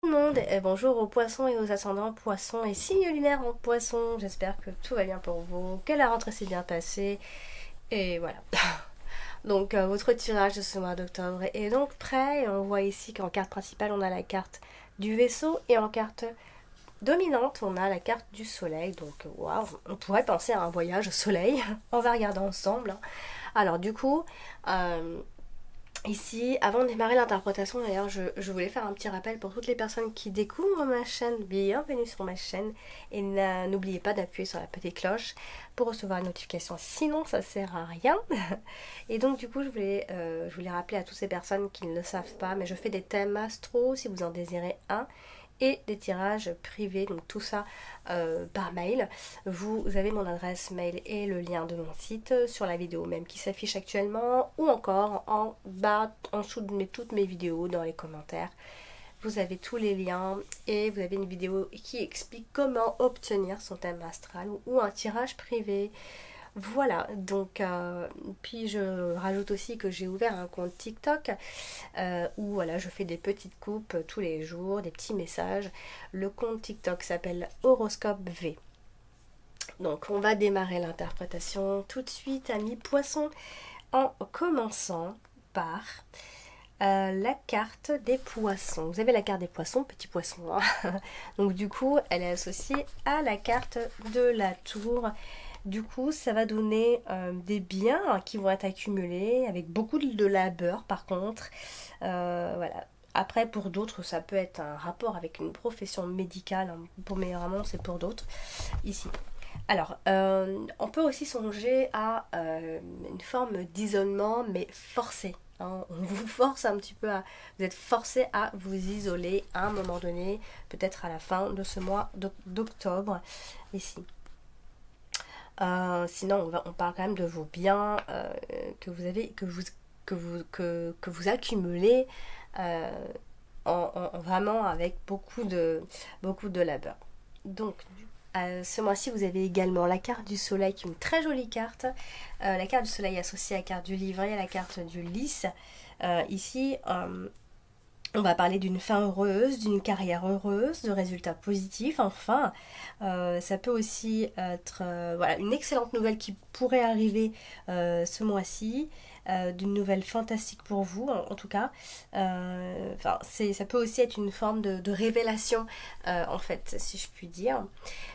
Tout le monde, et bonjour aux poissons et aux ascendants poissons et signes lunaires en poissons. J'espère que tout va bien pour vous, que la rentrée s'est bien passée. Et voilà. Donc votre tirage de ce mois d'octobre est donc prêt. Et on voit ici qu'en carte principale, on a la carte du vaisseau et en carte dominante, on a la carte du soleil. Donc waouh, on pourrait penser à un voyage au soleil. On va regarder ensemble. Alors du coup, ici, avant de démarrer l'interprétation, d'ailleurs, je voulais faire un petit rappel pour toutes les personnes qui découvrent ma chaîne. Bienvenue sur ma chaîne et n'oubliez pas d'appuyer sur la petite cloche pour recevoir une notification, sinon ça sert à rien. Et donc du coup, je voulais rappeler à toutes ces personnes qui ne le savent pas, mais je fais des thèmes astro si vous en désirez un, et des tirages privés, donc tout ça par mail. Vous avez mon adresse mail et le lien de mon site sur la vidéo même qui s'affiche actuellement, ou encore en bas, en dessous de toutes mes vidéos, dans les commentaires. Vous avez tous les liens et vous avez une vidéo qui explique comment obtenir son thème astral ou un tirage privé. Voilà, donc puis je rajoute aussi que j'ai ouvert un compte TikTok où voilà, je fais des petites coupes tous les jours, des petits messages. Le compte TikTok s'appelle Horoscope V. Donc on va démarrer l'interprétation tout de suite, amis poissons, en commençant par la carte des poissons. Vous avez la carte des poissons, petit poisson. Hein. Donc du coup, elle est associée à la carte de la tour. Du coup, ça va donner des biens qui vont être accumulés avec beaucoup de labeur par contre. Voilà. Après, pour d'autres, ça peut être un rapport avec une profession médicale. Hein. Mais vraiment, c'est pour d'autres. Ici. Alors, on peut aussi songer à une forme d'isolement, mais forcé. Hein. On vous force un petit peu à... Vous êtes forcé à vous isoler à un moment donné, peut-être à la fin de ce mois d'octobre, ici. Sinon, on parle quand même de vos biens que vous avez, que vous accumulez vraiment avec beaucoup de labeur. Donc, ce mois-ci, vous avez également la carte du soleil, qui est une très jolie carte. La carte du soleil associée à la carte du livret, à la carte du lys. Ici, on va parler d'une fin heureuse, d'une carrière heureuse, de résultats positifs, enfin. Ça peut aussi être voilà, une excellente nouvelle qui pourrait arriver ce mois-ci, d'une nouvelle fantastique pour vous, en tout cas. Ça peut aussi être une forme de révélation, en fait, si je puis dire.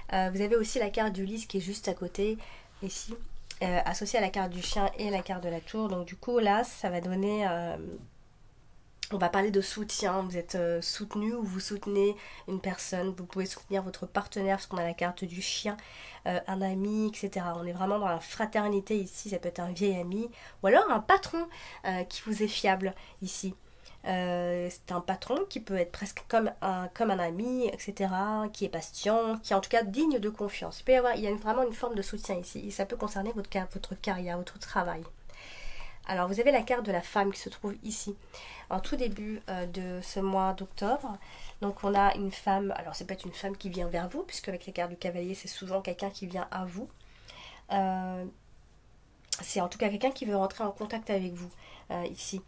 Vous avez aussi la carte du lys qui est juste à côté, ici, associée à la carte du chien et la carte de la tour. Donc du coup, là, ça va donner... on va parler de soutien, vous êtes soutenu ou vous soutenez une personne, vous pouvez soutenir votre partenaire parce qu'on a la carte du chien, un ami, etc. On est vraiment dans la fraternité ici, ça peut être un vieil ami ou alors un patron qui vous est fiable ici. C'est un patron qui peut être presque comme un ami, etc., qui est patient, qui est en tout cas digne de confiance. Il y a vraiment une forme de soutien ici et ça peut concerner votre carrière, votre travail. Alors vous avez la carte de la femme qui se trouve ici, en tout début de ce mois d'octobre. Donc on a une femme, alors c'est peut-être une femme qui vient vers vous, puisque avec la carte du cavalier c'est souvent quelqu'un qui vient à vous. C'est en tout cas quelqu'un qui veut rentrer en contact avec vous ici.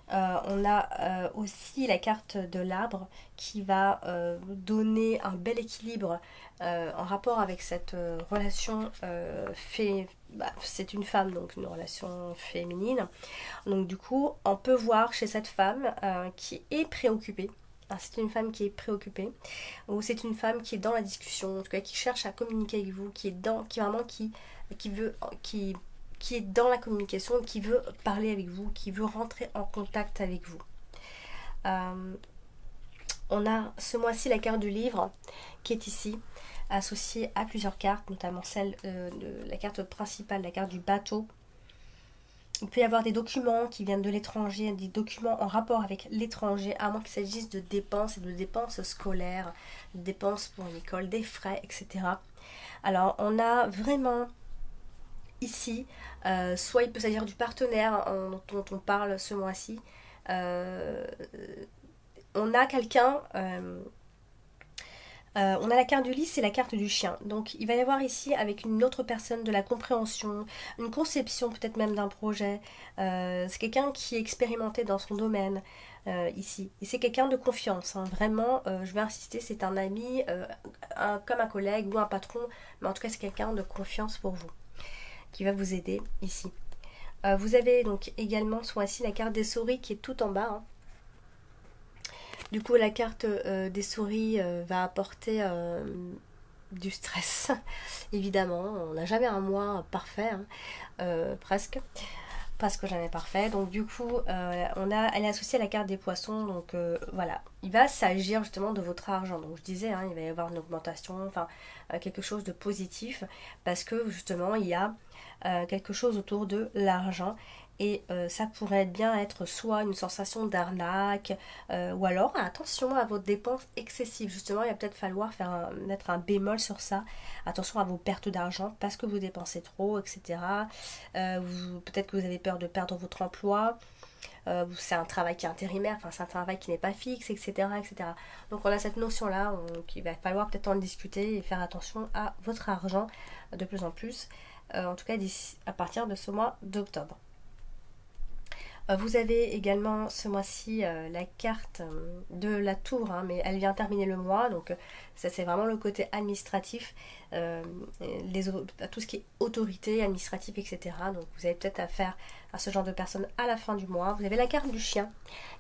On a aussi la carte de l'arbre qui va donner un bel équilibre en rapport avec cette relation c'est une femme, donc une relation féminine. Donc du coup, on peut voir chez cette femme qui est préoccupée. C'est une femme qui est préoccupée, ou c'est une femme qui est dans la discussion, en tout cas qui cherche à communiquer avec vous, qui est dans la communication, qui veut parler avec vous, qui veut rentrer en contact avec vous. On a ce mois-ci la carte du livre qui est ici, associée à plusieurs cartes, notamment celle de la carte principale, la carte du bateau. Il peut y avoir des documents qui viennent de l'étranger, des documents en rapport avec l'étranger, à moins qu'il s'agisse de dépenses et de dépenses scolaires, de dépenses pour une école, des frais, etc. Alors, on a vraiment ici, soit il peut s'agir du partenaire dont on parle ce mois-ci. On a quelqu'un... on a la carte du lys et la carte du chien. Donc il va y avoir ici avec une autre personne de la compréhension, une conception peut-être même d'un projet. C'est quelqu'un qui est expérimenté dans son domaine. ici. Et c'est quelqu'un de confiance, hein. Vraiment, je vais insister, c'est un ami, comme un collègue ou un patron, mais en tout cas c'est quelqu'un de confiance pour vous, qui va vous aider ici. Vous avez donc également ce mois-ci la carte des souris qui est tout en bas, hein. Du coup la carte des souris va apporter du stress, évidemment. On n'a jamais un mois parfait, hein, presque jamais parfait. Donc du coup, elle est associée à la carte des poissons. Donc voilà, il va s'agir justement de votre argent. Donc je disais, hein, il va y avoir une augmentation, enfin quelque chose de positif, parce que justement il y a quelque chose autour de l'argent. Et ça pourrait bien être soit une sensation d'arnaque, ou alors attention à vos dépenses excessives. Justement, il va peut-être falloir mettre un bémol sur ça. Attention à vos pertes d'argent parce que vous dépensez trop, etc. Peut-être que vous avez peur de perdre votre emploi. C'est un travail qui est intérimaire, enfin c'est un travail qui n'est pas fixe, etc., etc. Donc on a cette notion-là qu'il va falloir peut-être en discuter et faire attention à votre argent de plus en plus, en tout cas à partir de ce mois d'octobre. Vous avez également ce mois-ci la carte de la tour, hein, mais elle vient terminer le mois, donc ça c'est vraiment le côté administratif, tout ce qui est autorité administrative, etc. Donc vous avez peut-être affaire à ce genre de personnes à la fin du mois. Vous avez la carte du chien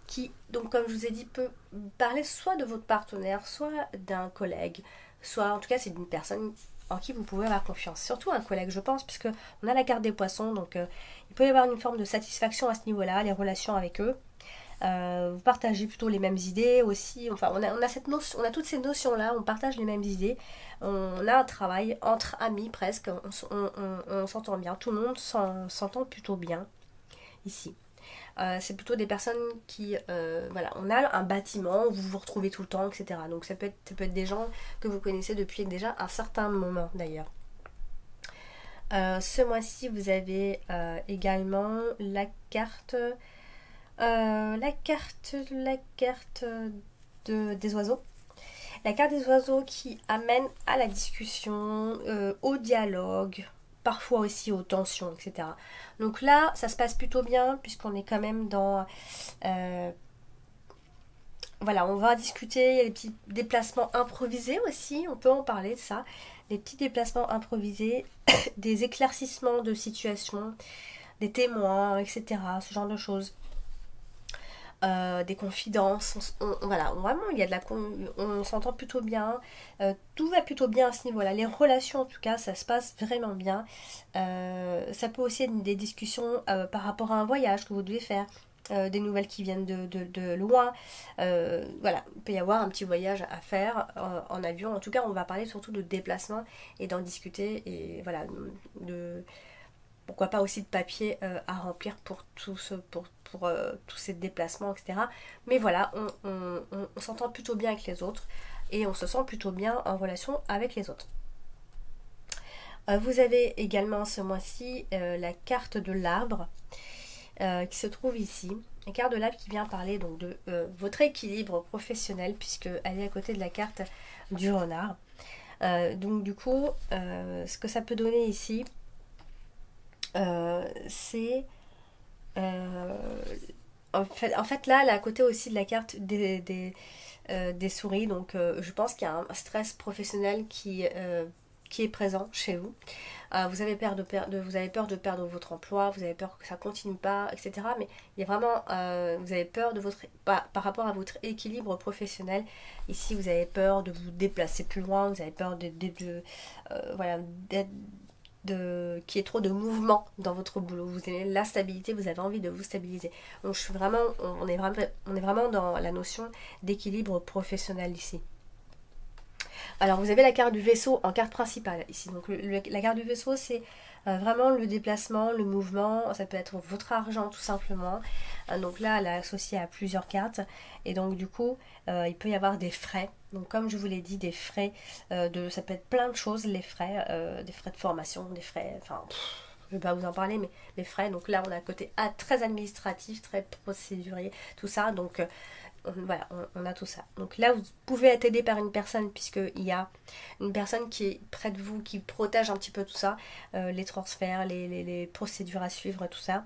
qui, donc comme je vous ai dit, peut parler soit de votre partenaire, soit d'un collègue, soit en tout cas c'est d'une personne en qui vous pouvez avoir confiance. Surtout un collègue, je pense, puisque on a la carte des poissons, donc il peut y avoir une forme de satisfaction à ce niveau-là, les relations avec eux. Vous partagez plutôt les mêmes idées aussi. Enfin, on a cette notion, on a toutes ces notions-là, on partage les mêmes idées. On a un travail entre amis presque, on s'entend bien. Tout le monde s'entend plutôt bien ici. C'est plutôt des personnes qui, voilà, on a un bâtiment où vous vous retrouvez tout le temps, etc. Donc ça peut être des gens que vous connaissez depuis déjà un certain moment d'ailleurs. Ce mois-ci, vous avez également la carte des oiseaux. La carte des oiseaux qui amène à la discussion, au dialogue, parfois aussi aux tensions, etc. Donc là, ça se passe plutôt bien puisqu'on est quand même dans... voilà, on va discuter, il y a des petits déplacements improvisés aussi, on peut en parler de ça. Des petits déplacements improvisés, des éclaircissements de situations, des témoins, etc. Ce genre de choses. Des confidences, voilà, vraiment il y a on s'entend plutôt bien, tout va plutôt bien à ce niveau là, les relations en tout cas ça se passe vraiment bien. Ça peut aussi être des discussions par rapport à un voyage que vous devez faire, des nouvelles qui viennent de loin, voilà, il peut y avoir un petit voyage à faire en avion. En tout cas on va parler surtout de déplacement et d'en discuter, et voilà, pourquoi pas aussi de papier à remplir pour tous ces déplacements, etc. Mais voilà, on s'entend plutôt bien avec les autres et on se sent plutôt bien en relation avec les autres. Vous avez également ce mois-ci la carte de l'arbre qui se trouve ici. La carte de l'arbre qui vient parler donc de votre équilibre professionnel, puisqu'elle est à côté de la carte du renard. Donc du coup, ce que ça peut donner ici, c'est en fait là, elle est à côté aussi de la carte des souris. Donc je pense qu'il y a un stress professionnel qui est présent chez vous. Vous avez peur de perdre votre emploi, vous avez peur que ça continue pas, etc. Mais il y a vraiment, vous avez peur de par rapport à votre équilibre professionnel. Ici, vous avez peur de vous déplacer plus loin, vous avez peur voilà, qu'il y ait trop de mouvement dans votre boulot. Vous aimez la stabilité, vous avez envie de vous stabiliser. Donc on est vraiment dans la notion d'équilibre professionnel ici. Alors vous avez la carte du vaisseau en carte principale ici. Donc la carte du vaisseau, c'est vraiment le déplacement, le mouvement. Ça peut être votre argent tout simplement. Donc là, elle est associée à plusieurs cartes. Et donc du coup, il peut y avoir des frais. Donc comme je vous l'ai dit, des frais, ça peut être plein de choses, les frais, des frais de formation, des frais, enfin... je ne vais pas vous en parler, mais les frais. Donc là, on a un côté très administratif, très procédurier, tout ça. Donc voilà, on a tout ça. Donc là, vous pouvez être aidé par une personne, puisqu'il y a une personne qui est près de vous, qui protège un petit peu tout ça, les transferts, les procédures à suivre, tout ça.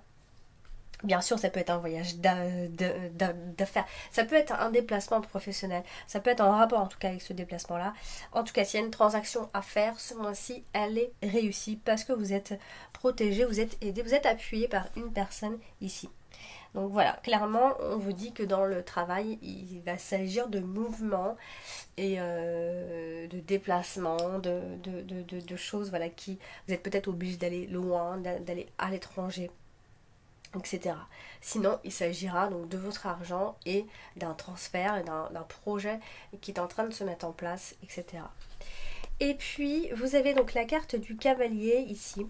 Bien sûr, ça peut être un voyage d'affaires, ça peut être un déplacement professionnel, ça peut être en rapport en tout cas avec ce déplacement-là. En tout cas, s'il y a une transaction à faire ce mois-ci, elle est réussie parce que vous êtes protégé, vous êtes aidé, vous êtes appuyé par une personne ici. Donc voilà, clairement, on vous dit que dans le travail, il va s'agir de mouvements et de déplacements, de choses voilà, qui... Vous êtes peut-être obligé d'aller loin, d'aller à l'étranger, etc. Sinon, il s'agira donc de votre argent et d'un transfert et d'un projet qui est en train de se mettre en place, etc. Et puis, vous avez donc la carte du cavalier ici,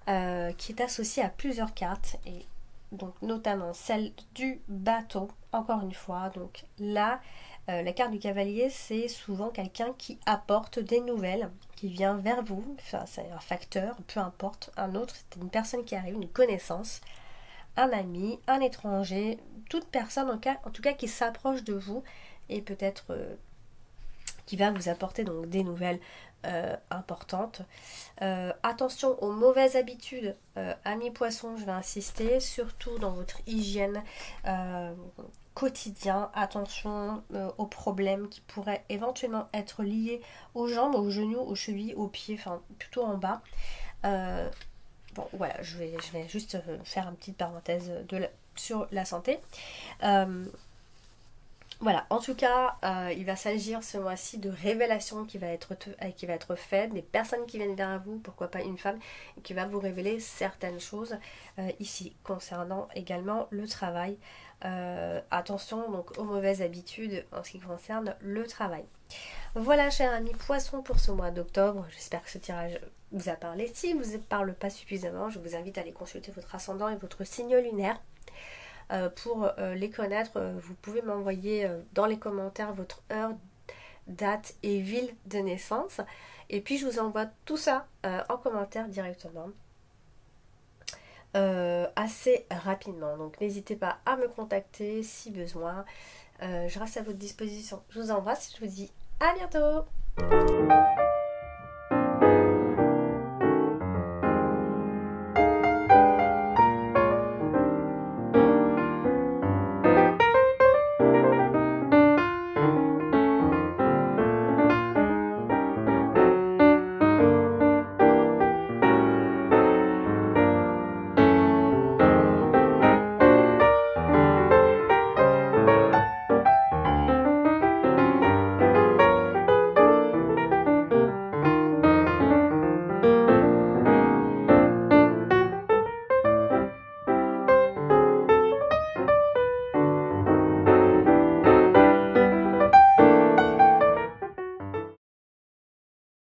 qui est associée à plusieurs cartes, et donc notamment celle du bateau, encore une fois. Donc là, la carte du cavalier, c'est souvent quelqu'un qui apporte des nouvelles, qui vient vers vous, enfin, c'est un facteur, peu importe, un autre, c'est une personne qui arrive, une connaissance, un ami, un étranger, toute personne en tout cas qui s'approche de vous et peut-être qui va vous apporter donc des nouvelles importantes. Attention aux mauvaises habitudes, amis poissons, je vais insister, surtout dans votre hygiène quotidien. Attention aux problèmes qui pourraient éventuellement être liés aux jambes, aux genoux, aux chevilles, aux pieds, enfin plutôt en bas. Bon, voilà, je vais juste faire une petite parenthèse sur la santé. Voilà, en tout cas, il va s'agir ce mois-ci de révélations qui va être faite, des personnes qui viennent vers vous, pourquoi pas une femme, qui va vous révéler certaines choses ici, concernant également le travail. Attention donc aux mauvaises habitudes en ce qui concerne le travail. Voilà, chers amis poissons, pour ce mois d'octobre. J'espère que ce tirage vous a parlé. Si vous ne parle pas suffisamment, je vous invite à aller consulter votre ascendant et votre signe lunaire. Pour les connaître, vous pouvez m'envoyer dans les commentaires votre heure, date et ville de naissance. Et puis je vous envoie tout ça en commentaire directement. Assez rapidement. Donc n'hésitez pas à me contacter si besoin. Je reste à votre disposition. Je vous embrasse et je vous dis à bientôt.